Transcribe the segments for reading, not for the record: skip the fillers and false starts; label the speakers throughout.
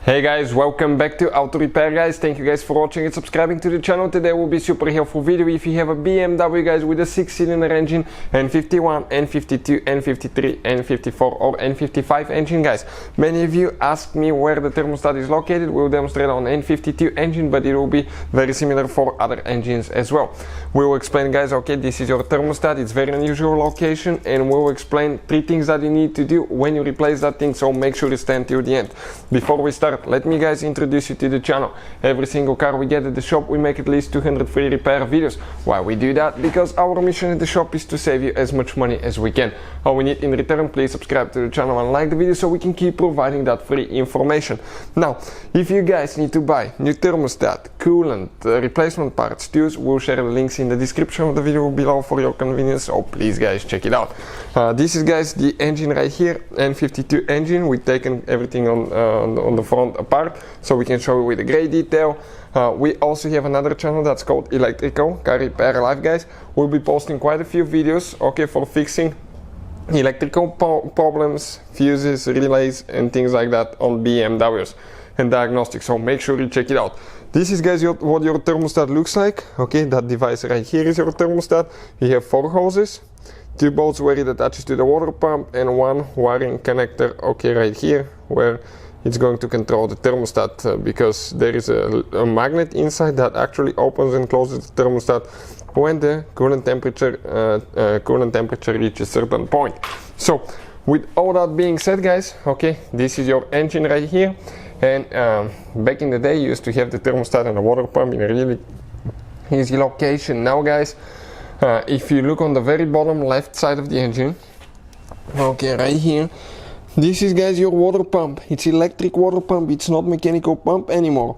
Speaker 1: Hey guys, welcome back to Auto Repair guys. Thank you guys for watching and subscribing to the channel. Today will be super helpful video if you have a BMW guys with a 6-cylinder engine, N51, N52, N53, N54 or N55 engine guys. Many of you asked me where the thermostat is located. We'll demonstrate on N52 engine, but it will be very similar for other engines as well. We will explain guys, okay, this is your thermostat, it's very unusual location, and we will explain 3 things that you need to do when you replace that thing, so make sure you stay until the end. Before we start, let me guys introduce you to the channel. Every single car we get at the shop, we make at least 200 free repair videos. Why we do that? Because our mission at the shop is to save you as much money as we can. All we need in return, please subscribe to the channel and like the video so we can keep providing that free information. Now, if you guys need to buy new thermostat, coolant, replacement parts, tools, we'll share the links in the description of the video below for your convenience, so please guys check it out. This is guys the engine right here, N52 engine. We've taken everything on the front apart so we can show you with a great detail. We also have another channel that's called Electrical Car Repair Live guys. We'll be posting quite a few videos, okay, for fixing electrical problems, fuses, relays and things like that on BMWs and diagnostics, so make sure you check it out. This is guys what your thermostat looks like. Okay, that device right here is your thermostat. You have 4 hoses, 2 bolts where it attaches to the water pump, and 1 wiring connector, okay, right here where it's going to control the thermostat, because there is a magnet inside that actually opens and closes the thermostat when the coolant temperature reaches a certain point. So with all that being said guys, okay, this is your engine right here, and back in the day you used to have the thermostat and the water pump in a really easy location. Now guys, if you look on the very bottom left side of the engine, okay, right here, this is guys your water pump. It's electric water pump, it's not mechanical pump anymore.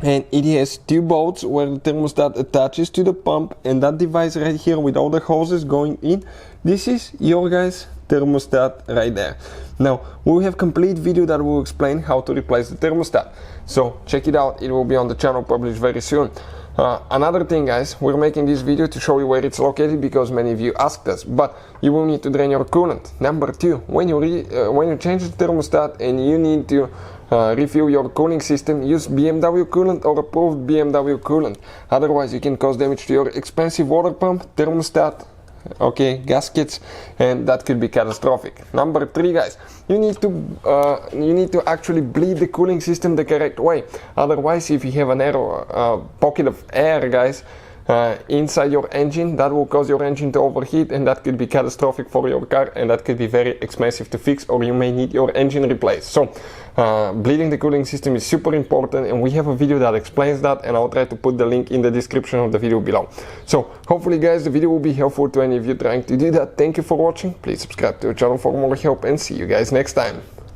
Speaker 1: And it has 2 bolts where the thermostat attaches to the pump, and that device right here with all the hoses going in, this is your guys thermostat right there. Now we'll have complete video that will explain how to replace the thermostat, so check it out. It will be on the channel published very soon. Another thing guys, we're making this video to show you where it's located because many of you asked us, but you will need to drain your coolant. Number 2, when you change the thermostat and you need to refill your cooling system, use BMW coolant or approved BMW coolant. Otherwise you can cause damage to your expensive water pump, thermostat, okay, gaskets, and that could be catastrophic. Number 3 guys, you need to actually bleed the cooling system the correct way. Otherwise, if you have a narrow pocket of air guys inside your engine, that will cause your engine to overheat, and that could be catastrophic for your car, and that could be very expensive to fix, or you may need your engine replaced. So bleeding the cooling system is super important, and we have a video that explains that, and I'll try to put the link in the description of the video below. So hopefully guys the video will be helpful to any of you trying to do that. Thank you for watching. Please subscribe to the channel for more help, and see you guys next time.